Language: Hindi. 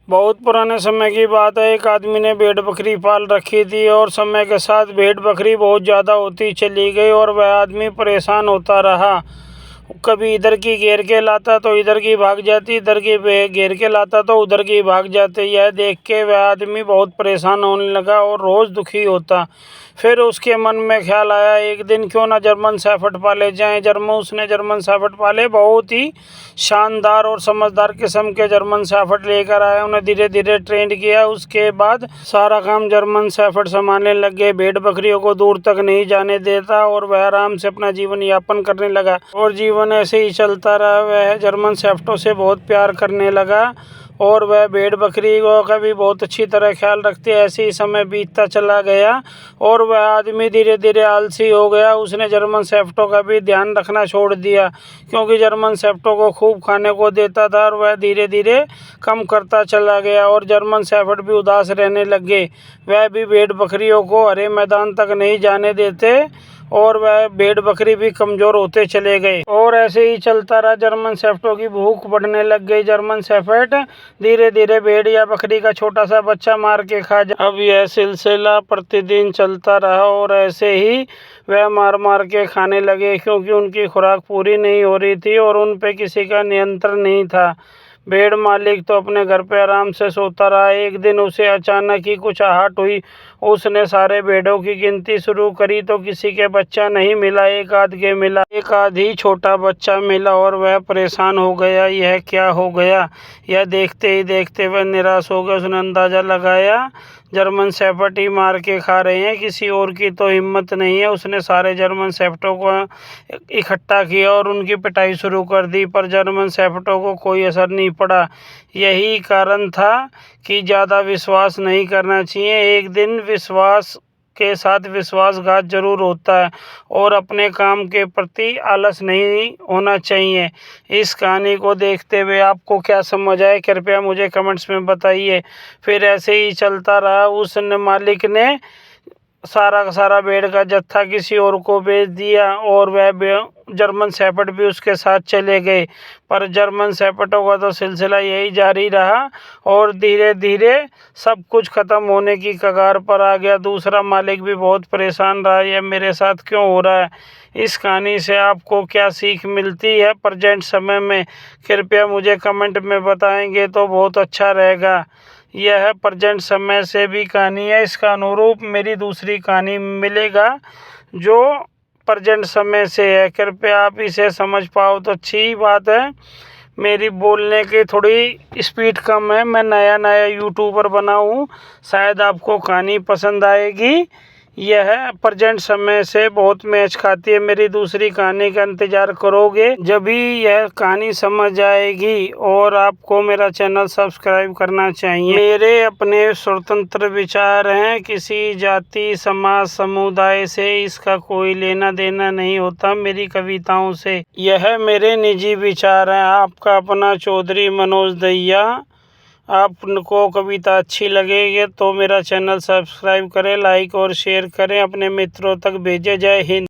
बहुत पुराने समय की बात है। एक आदमी ने भेड़ बकरी पाल रखी थी और समय के साथ भेड़ बकरी बहुत ज़्यादा होती चली गई और वह आदमी परेशान होता रहा। कभी इधर की घेर के लाता तो इधर की भाग जाती, इधर की घेर के लाता तो उधर की भाग जाती। यह देख के वह आदमी बहुत परेशान होने लगा और रोज़ दुखी होता। फिर उसके मन में ख्याल आया, एक दिन क्यों ना जर्मन शेफर्ड पाले जाएं। उसने जर्मन शेफर्ड पाले। बहुत ही शानदार और समझदार किस्म के जर्मन शेफर्ड लेकर आया। उन्हें धीरे धीरे ट्रेंड किया। उसके बाद सारा काम जर्मन शेफर्ड संभालने लग गए। भेड़ बकरियों को दूर तक नहीं जाने देता और वह आराम से अपना जीवन यापन करने लगा और जीवन ऐसे ही चलता रहा। वह जर्मन शेफर्डों से बहुत प्यार करने लगा और वह भेड़ बकरी का भी बहुत अच्छी तरह ख्याल रखते। ऐसे ही समय बीतता चला गया और वह आदमी धीरे धीरे आलसी हो गया। उसने जर्मन शेफर्डों का भी ध्यान रखना छोड़ दिया क्योंकि जर्मन शेफर्डों को खूब खाने को देता था और वह धीरे धीरे कम करता चला गया और जर्मन शेफर्ड भी उदास रहने लगे। वह भी भेड़ बकरियों को हरे मैदान तक नहीं जाने देते और वह भेड़ बकरी भी कमज़ोर होते चले गए और ऐसे ही चलता रहा। जर्मन शेफर्डों की भूख बढ़ने लग गई। जर्मन शेफर्ड धीरे धीरे भेड़ या बकरी का छोटा सा बच्चा मार के खा जा। अब यह सिलसिला प्रतिदिन चलता रहा और ऐसे ही वह मार मार के खाने लगे क्योंकि उनकी खुराक पूरी नहीं हो रही थी और उन पे किसी का नियंत्रण नहीं था। भेड़ मालिक तो अपने घर पे आराम से सोता रहा। एक दिन उसे अचानक ही कुछ आहट हुई। उसने सारे भेड़ों की गिनती शुरू करी तो किसी के बच्चा नहीं मिला। एक आध के मिला, एक आध ही छोटा बच्चा मिला और वह परेशान हो गया। यह क्या हो गया? यह देखते ही देखते वह निराश हो गया। उसने अंदाज़ा लगाया जर्मन शेफर्ड ही मार के खा रहे हैं, किसी और की तो हिम्मत नहीं है। उसने सारे जर्मन शेफर्डों को इकट्ठा किया और उनकी पिटाई शुरू कर दी, पर जर्मन शेफर्डों को कोई असर नहीं पड़ा। यही कारण था कि ज़्यादा विश्वास नहीं करना चाहिए। एक दिन विश्वास के साथ विश्वासघात जरूर होता है और अपने काम के प्रति आलस नहीं होना चाहिए। इस कहानी को देखते हुए आपको क्या समझ आए, कृपया मुझे कमेंट्स में बताइए। फिर ऐसे ही चलता रहा। उस मालिक ने सारा का सारा भेड़ का जत्था किसी और को बेच दिया और वह जर्मन शेफर्ड भी उसके साथ चले गए। पर जर्मन शेफर्डों का तो सिलसिला यही जारी रहा और धीरे धीरे सब कुछ ख़त्म होने की कगार पर आ गया। दूसरा मालिक भी बहुत परेशान रहा, यह मेरे साथ क्यों हो रहा है। इस कहानी से आपको क्या सीख मिलती है प्रेजेंट समय में, कृपया मुझे कमेंट में बताएंगे तो बहुत अच्छा रहेगा। यह प्रेजेंट समय से भी कहानी है, इसका अनुरूप मेरी दूसरी कहानी मिलेगा जो प्रेजेंट समय से है। कृपया आप इसे समझ पाओ तो अच्छी बात है। मेरी बोलने की थोड़ी स्पीड कम है, मैं नया नया यूट्यूबर बना हूँ, शायद आपको कहानी पसंद आएगी। यह प्रेजेंट समय से बहुत मैच खाती है। मेरी दूसरी कहानी का इंतज़ार करोगे जब भी यह कहानी समझ आएगी और आपको मेरा चैनल सब्सक्राइब करना चाहिए। मेरे अपने स्वतंत्र विचार हैं, किसी जाति समाज समुदाय से इसका कोई लेना देना नहीं होता मेरी कविताओं से। यह मेरे निजी विचार हैं। आपका अपना चौधरी मनोज दहिया। आपको कविता अच्छी लगेगी तो मेरा चैनल सब्सक्राइब करें, लाइक और शेयर करें, अपने मित्रों तक भेजें। जय हिंद।